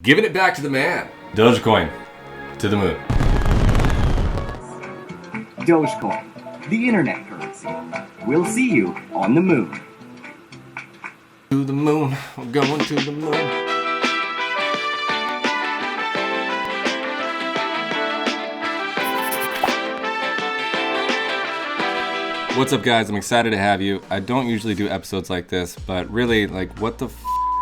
Giving it back to the man. Dogecoin to the moon. Dogecoin, the internet currency. We'll see you on the moon. To the moon. We're going to the moon. What's up, guys? I'm excited to have you. I don't usually do episodes like this, but really, what the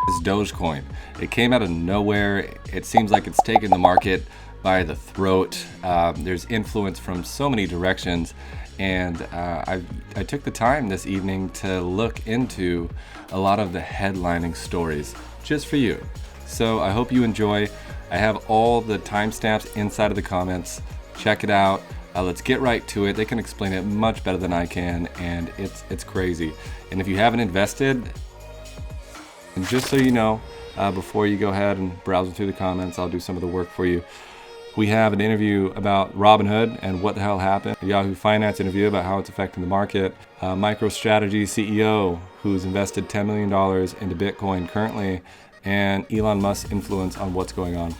is Dogecoin? It came out of nowhere. It seems like it's taken the market by the throat. There's influence from so many directions, and I took the time this evening to look into a lot of the headlining stories just for you. So I hope you enjoy. I have all the timestamps inside of the comments. Check it out. Let's get right to it. They can explain it much better than I can, and it's crazy. And if you haven't invested, and just so you know, before you go ahead and browse through the comments, I'll do some of the work for you. We have an interview about Robinhood and what the hell happened. A Yahoo Finance interview about how it's affecting the market. Microstrategy CEO who's invested $10 million into Bitcoin currently, and Elon Musk's influence on what's going on.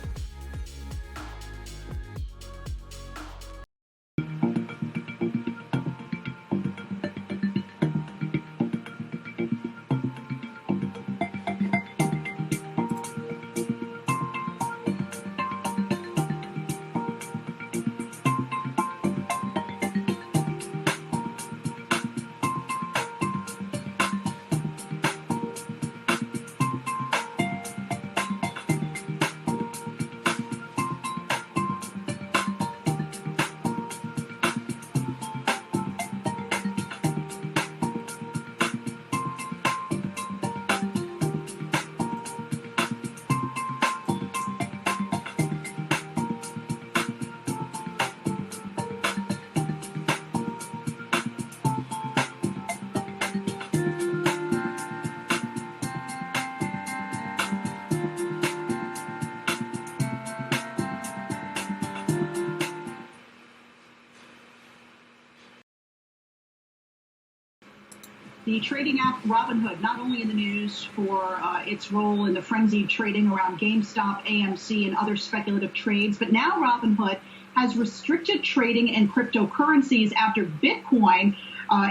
The trading app Robinhood, not only in the news for its role in the frenzied trading around GameStop, AMC, and other speculative trades, but now Robinhood has restricted trading in cryptocurrencies after Bitcoin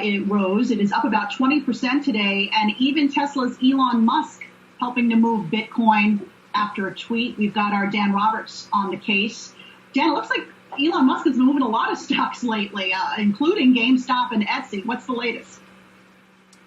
it rose. It is up about 20% today, and even Tesla's Elon Musk helping to move Bitcoin after a tweet. We've got our Dan Roberts on the case. Dan, it looks like Elon Musk has been moving a lot of stocks lately, including GameStop and Etsy. What's the latest?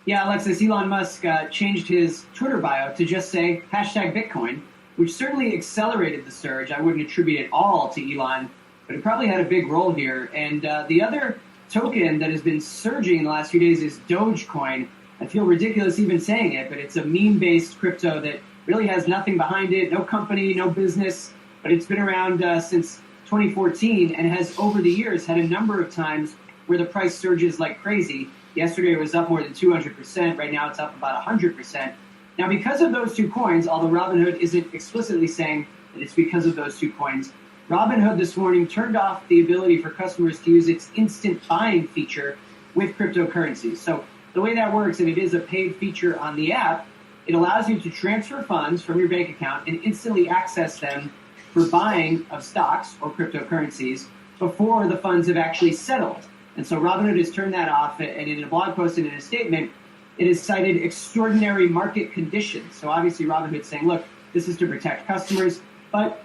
Yeah, Alexis, Elon Musk changed his Twitter bio to just say #Bitcoin, which certainly accelerated the surge. I wouldn't attribute it all to Elon, but it probably had a big role here. And the other token that has been surging in the last few days is Dogecoin. I feel ridiculous even saying it, but it's a meme-based crypto that really has nothing behind it, no company, no business, but it's been around since 2014 and has over the years had a number of times where the price surges like crazy. Yesterday it was up more than 200%. Right now it's up about 100%. Now, because of those two coins, although Robinhood isn't explicitly saying that it's because of those two coins, Robinhood this morning turned off the ability for customers to use its instant buying feature with cryptocurrencies. So the way that works, and it is a paid feature on the app, it allows you to transfer funds from your bank account and instantly access them for buying of stocks or cryptocurrencies before the funds have actually settled. And so Robinhood has turned that off, and in a blog post and in a statement, it has cited extraordinary market conditions. So obviously Robinhood's saying, look, this is to protect customers, but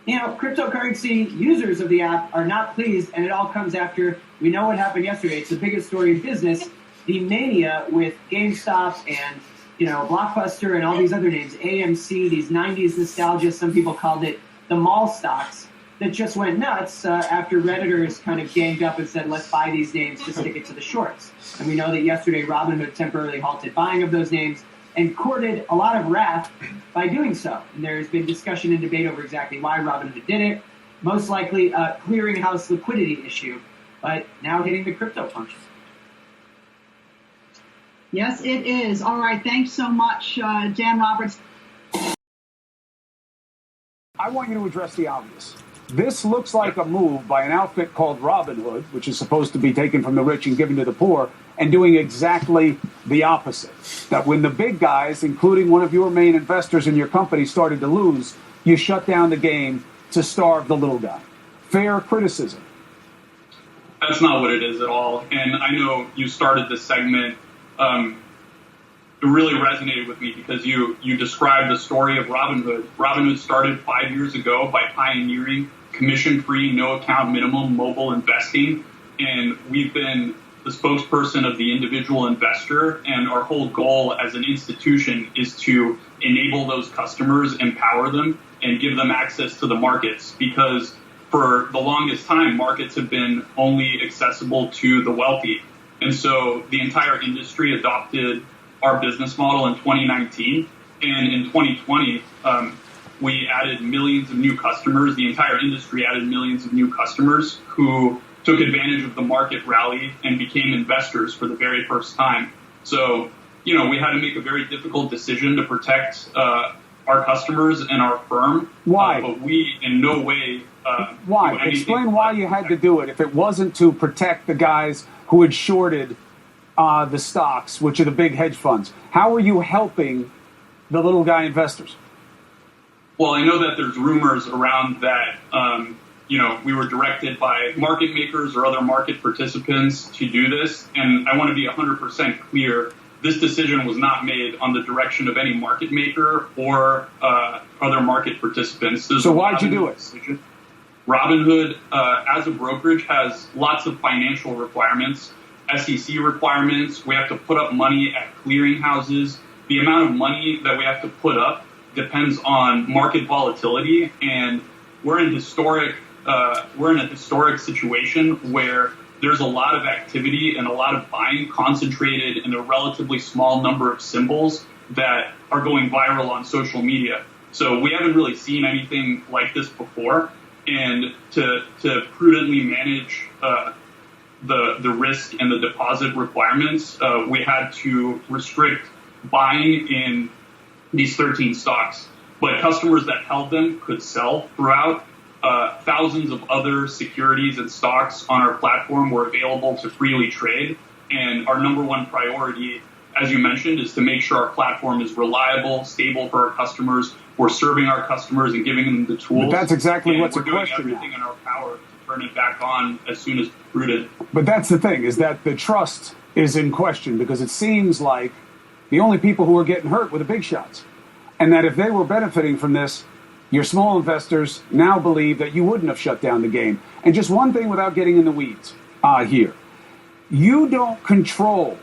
cryptocurrency users of the app are not pleased, and it all comes after, we know what happened yesterday. It's the biggest story in business, the mania with GameStop and Blockbuster and all these other names, AMC, these 90s nostalgia, some people called it the mall stocks, that just went nuts after Redditors kind of ganged up and said, let's buy these names to stick it to the shorts. And we know that yesterday Robinhood temporarily halted buying of those names and courted a lot of wrath by doing so. And there's been discussion and debate over exactly why Robinhood did it. Most likely a clearinghouse liquidity issue, but now hitting the crypto function. Yes, it is. All right. Thanks so much, Dan Roberts. I want you to address the obvious. This looks like a move by an outfit called Robinhood, which is supposed to be taken from the rich and given to the poor, and doing exactly the opposite. That when the big guys, including one of your main investors in your company, started to lose, you shut down the game to starve the little guy. Fair criticism. That's not what it is at all. And I know you started this segment. It really resonated with me because you described the story of Robinhood. Robinhood started 5 years ago by pioneering commission-free, no-account minimum mobile investing. And we've been the spokesperson of the individual investor. And our whole goal as an institution is to enable those customers, empower them, and give them access to the markets. Because for the longest time, markets have been only accessible to the wealthy. And so the entire industry adopted our business model in 2019. And in 2020, we added millions of new customers. The entire industry added millions of new customers who took advantage of the market rally and became investors for the very first time. So, we had to make a very difficult decision to protect our customers and our firm. Why? But we in no way... Why? Explain why you had to do it if it wasn't to protect the guys who had shorted the stocks, which are the big hedge funds. How are you helping the little guy investors? Well, I know that there's rumors around that, we were directed by market makers or other market participants to do this. And I want to be 100% clear. This decision was not made on the direction of any market maker or other market participants. So why'd you do it? Decision. Robinhood, as a brokerage, has lots of financial requirements, SEC requirements. We have to put up money at clearinghouses. The amount of money that we have to put up depends on market volatility, and we're in a historic situation where there's a lot of activity and a lot of buying concentrated in a relatively small number of symbols that are going viral on social media. So we haven't really seen anything like this before. And to prudently manage the risk and the deposit requirements, we had to restrict buying in these 13 stocks. But customers that held them could sell throughout. Thousands of other securities and stocks on our platform were available to freely trade. And our number one priority, as you mentioned, is to make sure our platform is reliable, stable for our customers. We're serving our customers and giving them the tools. But that's exactly what's a question. We're doing everything now. in our power to turn it back on as soon as prudent. But that's the thing, is that the trust is in question, because it seems like the only people who are getting hurt were the big shots. And that if they were benefiting from this, your small investors now believe that you wouldn't have shut down the game. And just one thing without getting in the weeds here. You don't control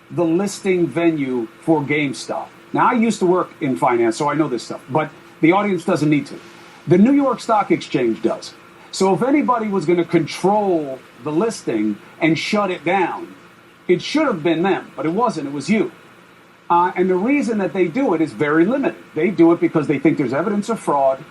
the listing venue for GameStop. Now, I used to work in finance, so I know this stuff, but the audience doesn't need to. The New York Stock Exchange does. So if anybody was going to control the listing and shut it down, it should have been them, but it wasn't. It was you. And the reason that they do it is very limited. They do it because they think there's evidence of fraud,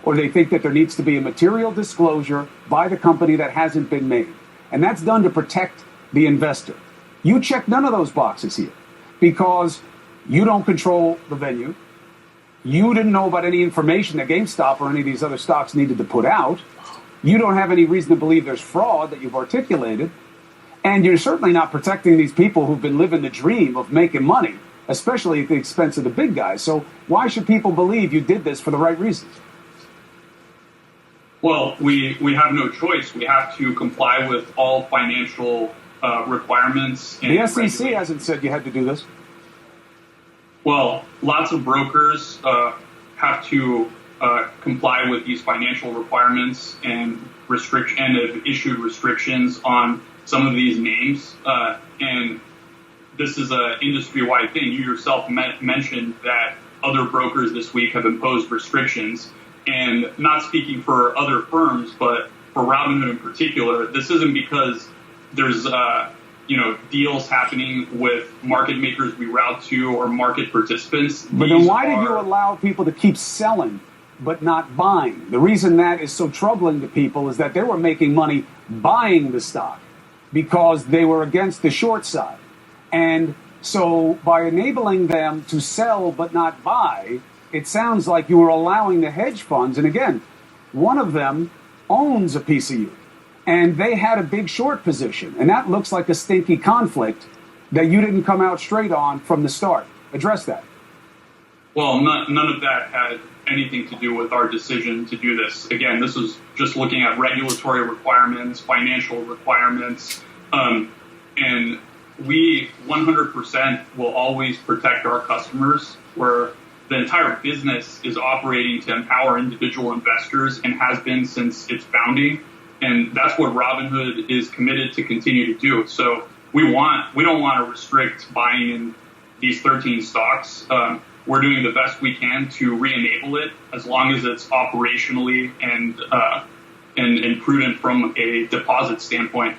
or they think that there needs to be a material disclosure by the company that hasn't been made. And that's done to protect the investor. You check none of those boxes here because you don't control the venue. You didn't know about any information that GameStop or any of these other stocks needed to put out. You don't have any reason to believe there's fraud that you've articulated. And you're certainly not protecting these people who've been living the dream of making money, especially at the expense of the big guys. So why should people believe you did this for the right reasons? Well, we have no choice. We have to comply with all financial requirements. And the SEC hasn't said you had to do this. Well, lots of brokers have to comply with these financial requirements and have issued restrictions on some of these names. And this is an industry-wide thing. You yourself mentioned that other brokers this week have imposed restrictions. And not speaking for other firms, but for Robinhood in particular, this isn't because there's deals happening with market makers we route to or market participants. But then why did you allow people to keep selling but not buying? The reason that is so troubling to people is that they were making money buying the stock because they were against the short side. And so by enabling them to sell but not buy, it sounds like you were allowing the hedge funds, and again, one of them owns a piece of you, and they had a big short position, and that looks like a stinky conflict that you didn't come out straight on from the start. Address that. Well, none of that had anything to do with our decision to do this. Again, this was just looking at regulatory requirements, financial requirements, and we 100% will always protect our customers, where the entire business is operating to empower individual investors and has been since its founding. And that's what Robinhood is committed to continue to do. So we don't want to restrict buying in these 13 stocks. We're doing the best we can to re-enable it, as long as it's operationally and prudent from a deposit standpoint.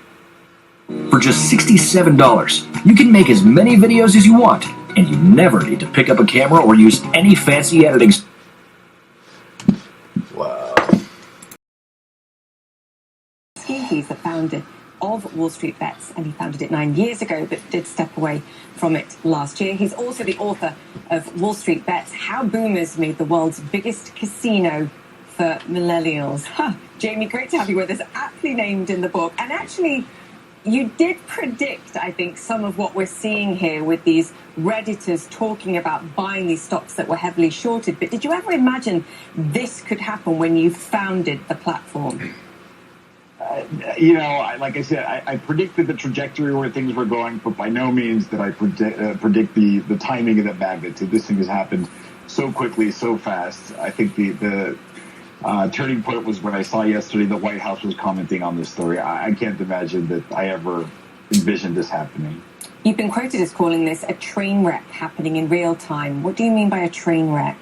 For just $67, you can make as many videos as you want, and you never need to pick up a camera or use any fancy editing. Wow. He's the founder of Wallstreetbets, and he founded it 9 years ago, but did step away from it last year. He's also the author of Wallstreetbets, How Boomers Made the World's Biggest Casino for Millennials. Jamie, great to have you with us, aptly named in the book. And actually, you did predict, I think, some of what we're seeing here with these Redditors talking about buying these stocks that were heavily shorted. But did you ever imagine this could happen when you founded the platform? Like I said, I predicted the trajectory where things were going, but by no means did I predict the timing of the magnitude. This thing has happened so quickly, so fast. I think the turning point was when I saw yesterday the White House was commenting on this story. I can't imagine that I ever envisioned this happening. You've been quoted as calling this a train wreck happening in real time. What do you mean by a train wreck?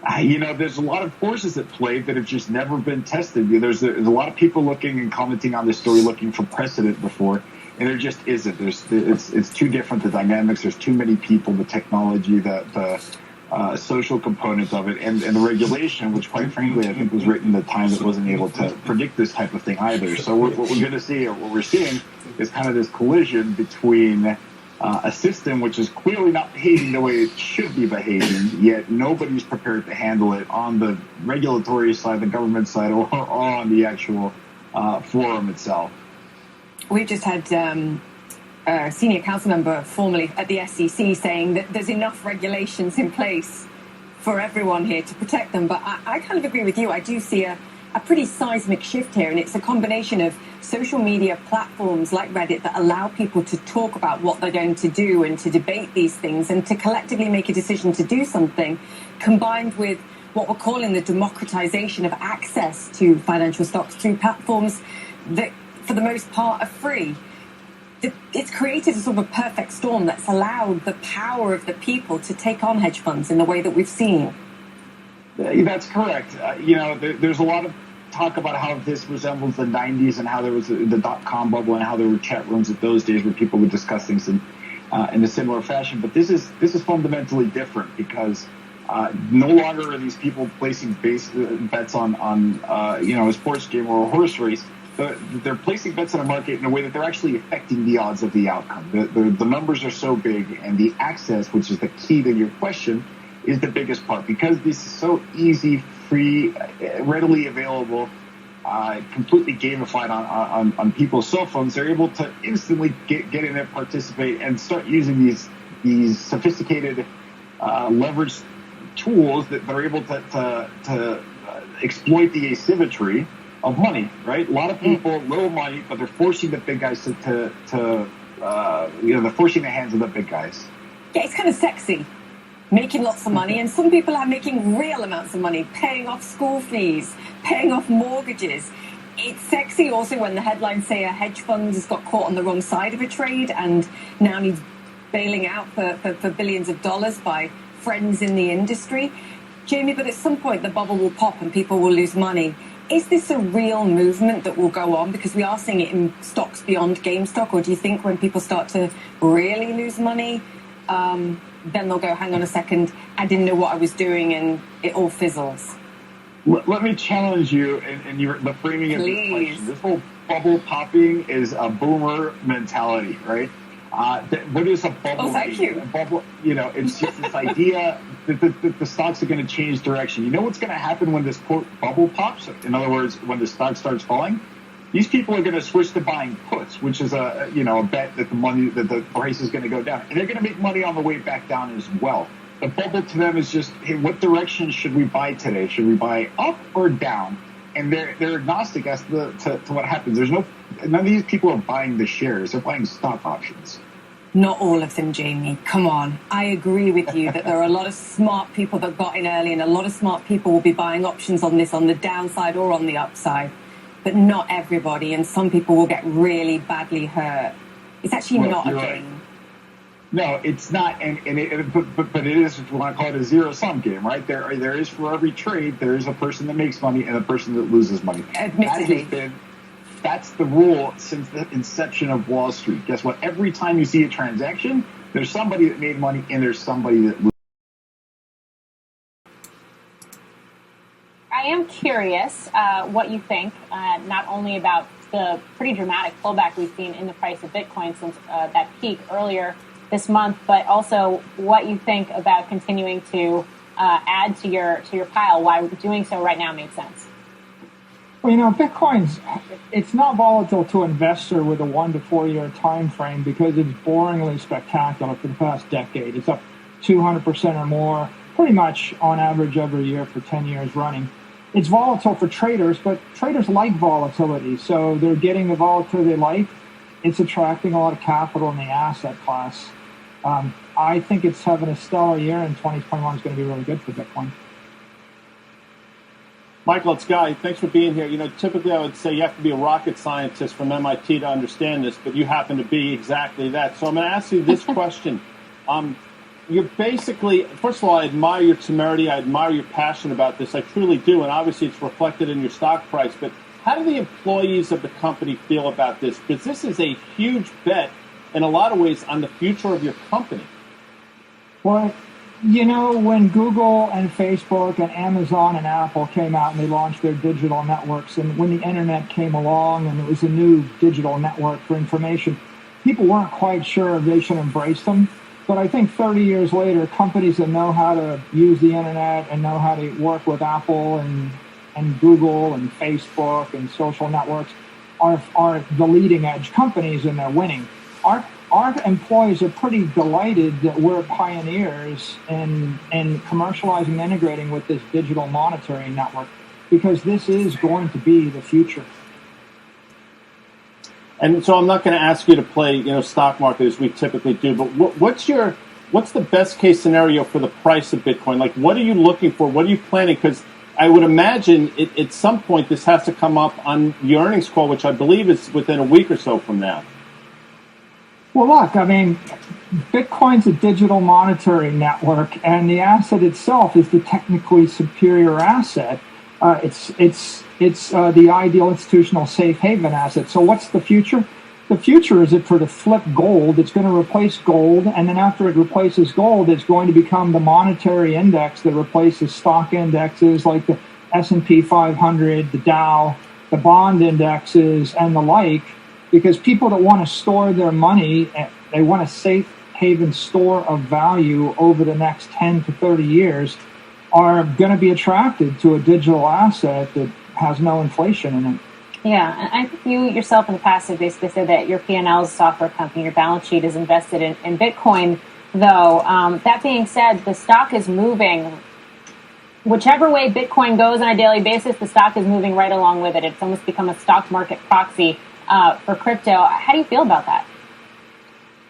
There's a lot of forces at play that have just never been tested. There's a lot of people looking and commenting on this story, looking for precedent before, and there just isn't. It's too different, the dynamics. There's too many people, the technology, the social component of it, and the regulation, which quite frankly I think was written at a time that wasn't able to predict this type of thing either. So what we're going to see, or what we're seeing, is kind of this collision between a system which is clearly not behaving the way it should be behaving, yet nobody's prepared to handle it on the regulatory side, the government side, or on the actual forum itself. We've just had a senior council member formerly at the SEC saying that there's enough regulations in place for everyone here to protect them. But I kind of agree with you. I do see a pretty seismic shift here, and it's a combination of social media platforms like Reddit that allow people to talk about what they're going to do and to debate these things and to collectively make a decision to do something, combined with what we're calling the democratization of access to financial stocks through platforms that, for the most part, are free. It's created a sort of a perfect storm that's allowed the power of the people to take on hedge funds in the way that we've seen. That's correct. There's a lot of talk about how this resembles the 90s and how there was the dot-com bubble and how there were chat rooms at those days where people would discuss things in a similar fashion. But this is fundamentally different because no longer are these people placing bets on a sports game or a horse race. They're placing bets on a market in a way that they're actually affecting the odds of the outcome. The numbers are so big, and the access, which is the key to your question, is the biggest part. Because this is so easy, free, readily available, completely gamified on people's cell phones, they're able to instantly get in there, participate, and start using these sophisticated leverage tools that are able to exploit the asymmetry of money, right? A lot of people, little money, but they're forcing the big guys they're forcing the hands of the big guys. Yeah, it's kind of sexy, making lots of money, and some people are making real amounts of money, paying off school fees, paying off mortgages. It's sexy also when the headlines say a hedge fund has got caught on the wrong side of a trade and now needs bailing out for billions of dollars by friends in the industry. Jamie, but at some point the bubble will pop and people will lose money. Is this a real movement that will go on? Because we are seeing it in stocks beyond GameStop, or do you think when people start to really lose money, then they'll go, hang on a second, I didn't know what I was doing, and it all fizzles? Let me challenge you in the framing of this question. This whole bubble popping is a boomer mentality, right? What is a bubble? Oh, thank you. A bubble, it's just this idea that the stocks are going to change direction. You know what's going to happen when this quote bubble pops? In other words, when the stock starts falling, these people are going to switch to buying puts, which is a bet that the price is going to go down, and they're going to make money on the way back down as well. A bubble to them is just, hey, what direction should we buy today? Should we buy up or down? And they're agnostic as to what happens. None of these people are buying the shares. They're buying stock options. Not all of them, Jamie. Come on. I agree with you that there are a lot of smart people that got in early, and a lot of smart people will be buying options on this on the downside or on the upside. But not everybody, and some people will get really badly hurt. It's actually not a game. Right. No, it's not, but it is, if you want to call it, a zero-sum game, right? There is, for every trade, there is a person that makes money and a person that loses money. Admittedly. That's the rule since the inception of Wall Street. Guess what? Every time you see a transaction, there's somebody that made money and there's somebody that loses. I am curious what you think, not only about the pretty dramatic pullback we've seen in the price of Bitcoin since that peak earlier this month, but also what you think about continuing to add to your pile, why doing so right now makes sense. Well, it's not volatile to an investor with a 1 to 4 year time frame because it's boringly spectacular for the past decade. It's up 200% or more, pretty much on average every year for 10 years running. It's volatile for traders, but traders like volatility, so they're getting the volatility they like. It's attracting a lot of capital in the asset class. I think it's having a stellar year, and 2021 is going to be really good for Bitcoin. Michael, it's Guy. Thanks for being here. Typically I would say you have to be a rocket scientist from MIT to understand this, but you happen to be exactly that. So I'm going to ask you this question. You're basically, first of all, I admire your temerity. I admire your passion about this. I truly do. And obviously it's reflected in your stock price. But how do the employees of the company feel about this? Because this is a huge bet in a lot of ways on the future of your company. Well, when Google and Facebook and Amazon and Apple came out and they launched their digital networks, and when the internet came along and it was a new digital network for information, people weren't quite sure if they should embrace them. But I think 30 years later, companies that know how to use the internet and know how to work with Apple and Google and Facebook and social networks are the leading edge companies, and they're winning. Our employees are pretty delighted that we're pioneers in commercializing and integrating with this digital monetary network, because this is going to be the future. And so I'm not going to ask you to play, stock market as we typically do, but what's the best case scenario for the price of Bitcoin? Like, what are you looking for? What are you planning? Because I would imagine at some point this has to come up on the earnings call, which I believe is within a week or so from now. Well, look, Bitcoin's a digital monetary network, and the asset itself is the technically superior asset. It's the ideal institutional safe haven asset. So what's the future? The future is for the flip gold. It's going to replace gold, and then after it replaces gold, it's going to become the monetary index that replaces stock indexes like the S&P 500, the Dow, the bond indexes, and the like. Because people that want to store their money, they want a safe haven store of value over the next 10 to 30 years, are going to be attracted to a digital asset that has no inflation in it. Yeah, and I think you yourself in the past have basically said that your P&L is a software company, your balance sheet is invested in Bitcoin, though. That being said, the stock is moving. Whichever way Bitcoin goes on a daily basis, the stock is moving right along with it. It's almost become a stock market proxy for crypto. How do you feel about that?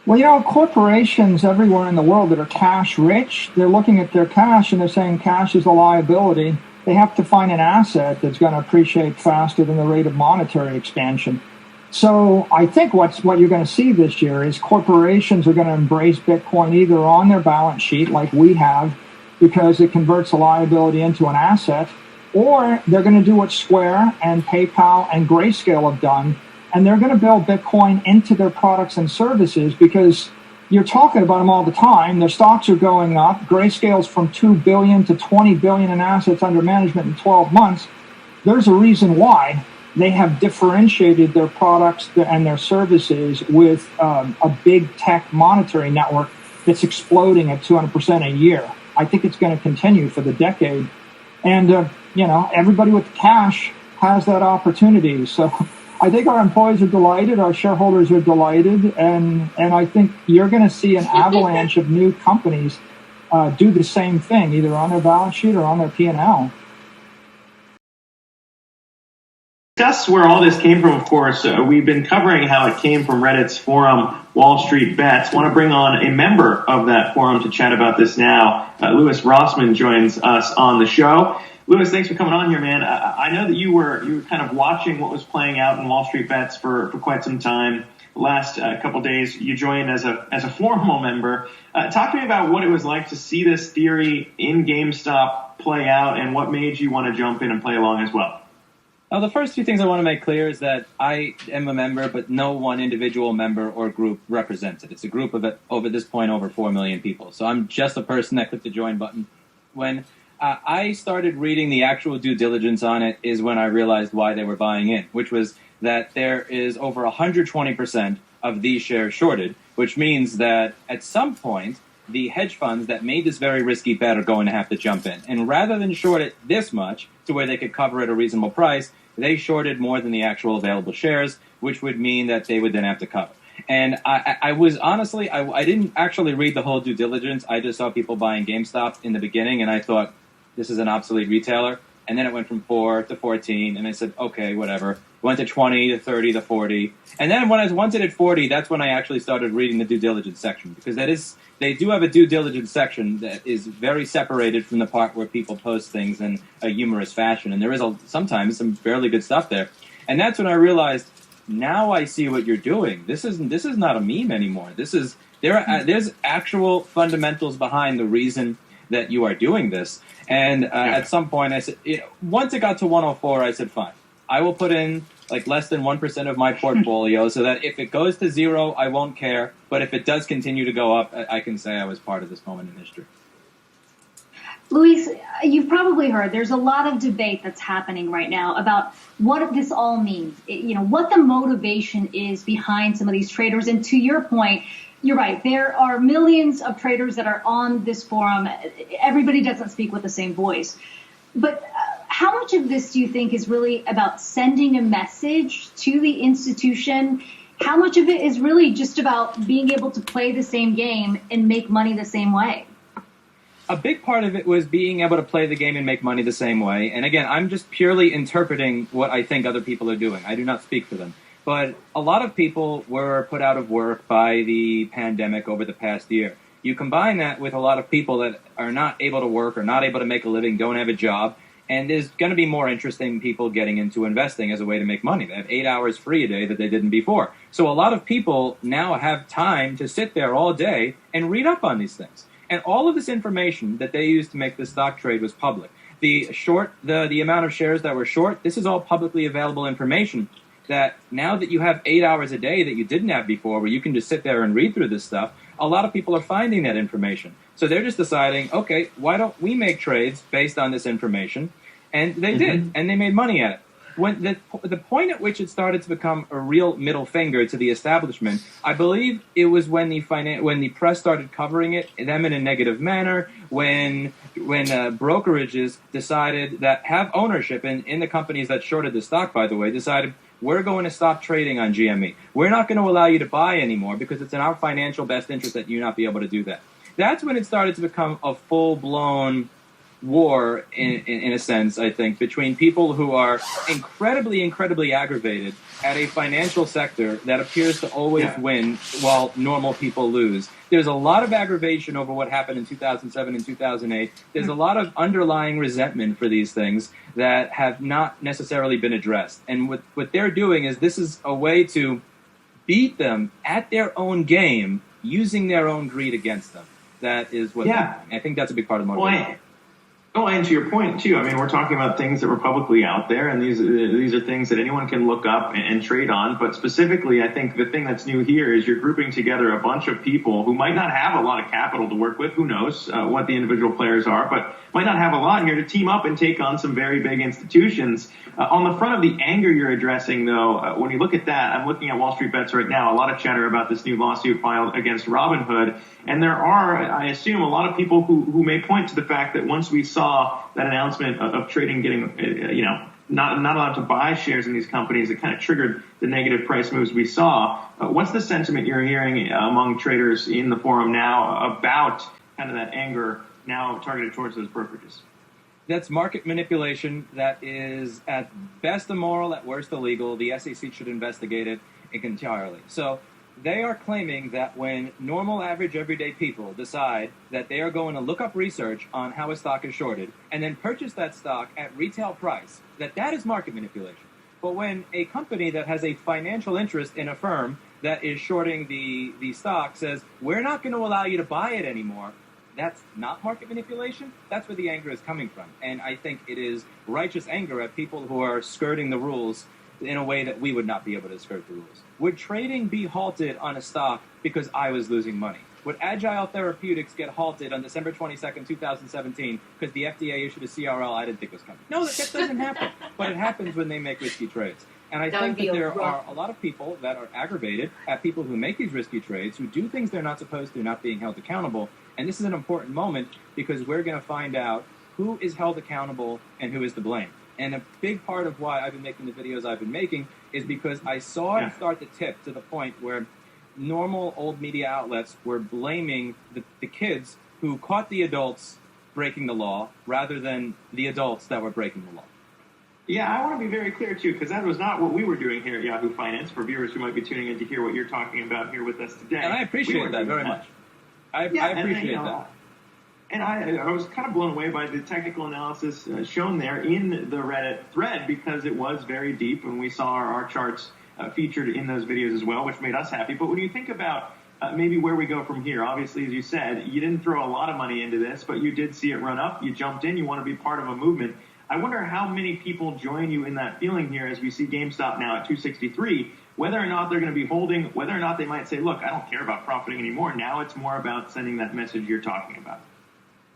Well, corporations everywhere in the world that are cash rich, they're looking at their cash and they're saying cash is a liability. They have to find an asset that's going to appreciate faster than the rate of monetary expansion. So I think what you're going to see this year is corporations are going to embrace Bitcoin either on their balance sheet like we have, because it converts a liability into an asset, or they're going to do what Square and PayPal and Grayscale have done, and they're going to build Bitcoin into their products and services, because you're talking about them all the time. Their stocks are going up. Grayscale's from $2 billion to $20 billion in assets under management in 12 months. There's a reason why they have differentiated their products and their services with a big tech monetary network that's exploding at 200% a year. I think it's going to continue for the decade. And, everybody with cash has that opportunity. So I think our employees are delighted, our shareholders are delighted, and I think you're going to see an avalanche of new companies do the same thing, either on their balance sheet or on their P&L. Discuss where all this came from, of course. We've been covering how it came from Reddit's forum, Wallstreetbets. Want to bring on a member of that forum to chat about this now. Louis Rossman joins us on the show. Louis, thanks for coming on here, man. I know that you were kind of watching what was playing out in Wallstreetbets for quite some time. The last couple days, you joined as a formal member. Talk to me about what it was like to see this theory in GameStop play out, and what made you want to jump in and play along as well. The first few things I want to make clear is that I am a member, but no one individual member or group represents it. It's a group of, over this point, over 4 million people. So I'm just a person that clicked the join button. When I started reading the actual due diligence on it is when I realized why they were buying in, which was that there is over 120% of these shares shorted, which means that at some point, the hedge funds that made this very risky bet are going to have to jump in. And rather than short it this much to where they could cover at a reasonable price, they shorted more than the actual available shares, which would mean that they would then have to cover. And I was honestly, I didn't actually read the whole due diligence. I just saw people buying GameStop in the beginning, and I thought, this is an obsolete retailer. And then it went from 4 to 14, and I said, okay, whatever. Went to 20 to 30 to 40. And then once it hit 40, that's when I actually started reading the due diligence section, because they do have a due diligence section that is very separated from the part where people post things in a humorous fashion. And there is sometimes some fairly good stuff there. And that's when I realized, now I see what you're doing. This is not a meme anymore. There's actual fundamentals behind the reason that you are doing this. And at some point, I said, once it got to 104, I said, fine. I will put in like less than 1% of my portfolio so that if it goes to zero, I won't care. But if it does continue to go up, I can say I was part of this moment in history. Luis, you've probably heard there's a lot of debate that's happening right now about what this all means, what the motivation is behind some of these traders. And to your point, you're right. There are millions of traders that are on this forum. Everybody doesn't speak with the same voice. But how much of this do you think is really about sending a message to the institution? How much of it is really just about being able to play the same game and make money the same way? A big part of it was being able to play the game and make money the same way. And again, I'm just purely interpreting what I think other people are doing. I do not speak for them. But a lot of people were put out of work by the pandemic over the past year. You combine that with a lot of people that are not able to work or not able to make a living, don't have a job, and there's going to be more interesting people getting into investing as a way to make money. They have 8 hours free a day that they didn't before. So a lot of people now have time to sit there all day and read up on these things. And all of this information that they used to make the stock trade was public. The amount of shares that were short, this is all publicly available information that now that you have 8 hours a day that you didn't have before, where you can just sit there and read through this stuff, a lot of people are finding that information. So they're just deciding, okay, why don't we make trades based on this information? And they did, and they made money at it. When the point at which it started to become a real middle finger to the establishment, I believe it was when the press started covering them in a negative manner, when brokerages decided that have ownership in the companies that shorted the stock, by the way, decided, we're going to stop trading on GME. We're not going to allow you to buy anymore because it's in our financial best interest that you not be able to do that. That's when it started to become a full-blown war, in a sense, I think, between people who are incredibly, incredibly aggravated at a financial sector that appears to always win while normal people lose. There's a lot of aggravation over what happened in 2007 and 2008. There's a lot of underlying resentment for these things that have not necessarily been addressed. And what they're doing is this is a way to beat them at their own game using their own greed against them. That is what I think that's a big part of the motivation. Well, and to your point, too, I mean, we're talking about things that were publicly out there, and these are things that anyone can look up and trade on. But specifically, I think the thing that's new here is you're grouping together a bunch of people who might not have a lot of capital to work with. Who knows what the individual players are, but might not have a lot here to team up and take on some very big institutions. On the front of the anger you're addressing, though, when you look at that, I'm looking at Wallstreetbets right now, a lot of chatter about this new lawsuit filed against Robinhood. And there are, I assume, a lot of people who may point to the fact that once we saw that announcement of trading getting, not allowed to buy shares in these companies, it kind of triggered the negative price moves we saw. What's the sentiment you're hearing among traders in the forum now about kind of that anger now targeted towards those brokerages? That's market manipulation. That is at best immoral, at worst illegal. The SEC should investigate it entirely. So they are claiming that when normal, average, everyday people decide that they are going to look up research on how a stock is shorted and then purchase that stock at retail price, that is market manipulation. But when a company that has a financial interest in a firm that is shorting the stock says, we're not going to allow you to buy it anymore, that's not market manipulation. That's where the anger is coming from. And I think it is righteous anger at people who are skirting the rules in a way that we would not be able to skirt the rules. Would trading be halted on a stock because I was losing money? Would Agile Therapeutics get halted on December 22nd, 2017 because the FDA issued a CRL I didn't think was coming? No, that doesn't happen. But it happens when they make risky trades. And I think that there are a lot of people that are aggravated at people who make these risky trades, who do things they're not supposed to, not being held accountable. And this is an important moment because we're going to find out who is held accountable and who is to blame. And a big part of why I've been making the videos I've been making is because I saw it start to tip to the point where normal old media outlets were blaming the kids who caught the adults breaking the law rather than the adults that were breaking the law. Yeah, I want to be very clear, too, because that was not what we were doing here at Yahoo Finance, for viewers who might be tuning in to hear what you're talking about here with us today. And I appreciate that very much. I appreciate that. And I was kind of blown away by the technical analysis shown there in the Reddit thread, because it was very deep, and we saw our charts featured in those videos as well, which made us happy. But when you think about maybe where we go from here, obviously, as you said, you didn't throw a lot of money into this, but you did see it run up. You jumped in. You want to be part of a movement. I wonder how many people join you in that feeling here as we see GameStop now at 263, whether or not they're going to be holding, whether or not they might say, look, I don't care about profiting anymore. Now it's more about sending that message you're talking about.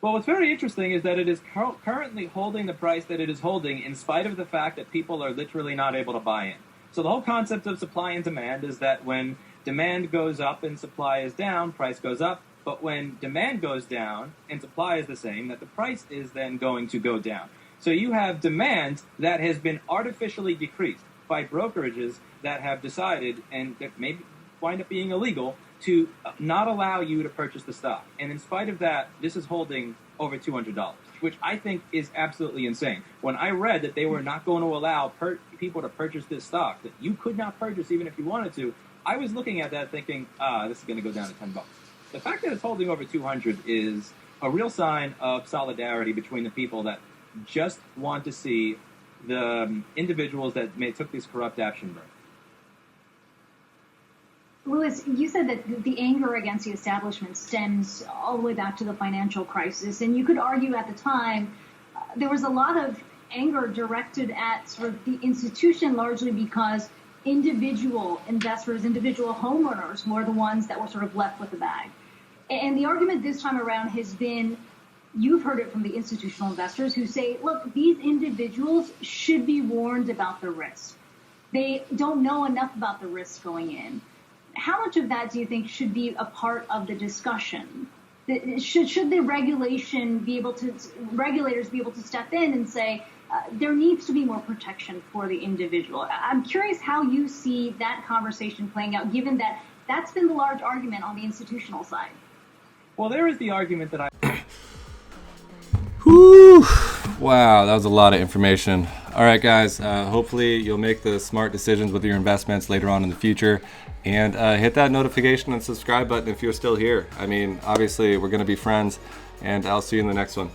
Well, what's very interesting is that it is currently holding the price that it is holding in spite of the fact that people are literally not able to buy in. So the whole concept of supply and demand is that when demand goes up and supply is down, price goes up. But when demand goes down and supply is the same, that the price is then going to go down. So you have demand that has been artificially decreased by brokerages that have decided, and that may wind up being illegal, to not allow you to purchase the stock. And in spite of that, this is holding over $200, which I think is absolutely insane. When I read that they were not going to allow people to purchase this stock, that you could not purchase even if you wanted to, I was looking at that thinking, this is going to go down to $10. The fact that it's holding over 200 is a real sign of solidarity between the people that just want to see the individuals that took this corrupt action burn. Louis, you said that the anger against the establishment stems all the way back to the financial crisis, and you could argue at the time there was a lot of anger directed at sort of the institution, largely because individual investors, individual homeowners were the ones that were sort of left with the bag. And the argument this time around has been, you've heard it from the institutional investors who say, look, these individuals should be warned about the risk. They don't know enough about the risk going in. How much of that do you think should be a part of the discussion? Should the regulators be able to step in and say, there needs to be more protection for the individual? I'm curious how you see that conversation playing out, given that that's been the large argument on the institutional side. Well, there is the argument that Whew. Wow, that was a lot of information. All right, guys, hopefully you'll make the smart decisions with your investments later on in the future. And hit that notification and subscribe button if you're still here. I mean, obviously, we're going to be friends, and I'll see you in the next one.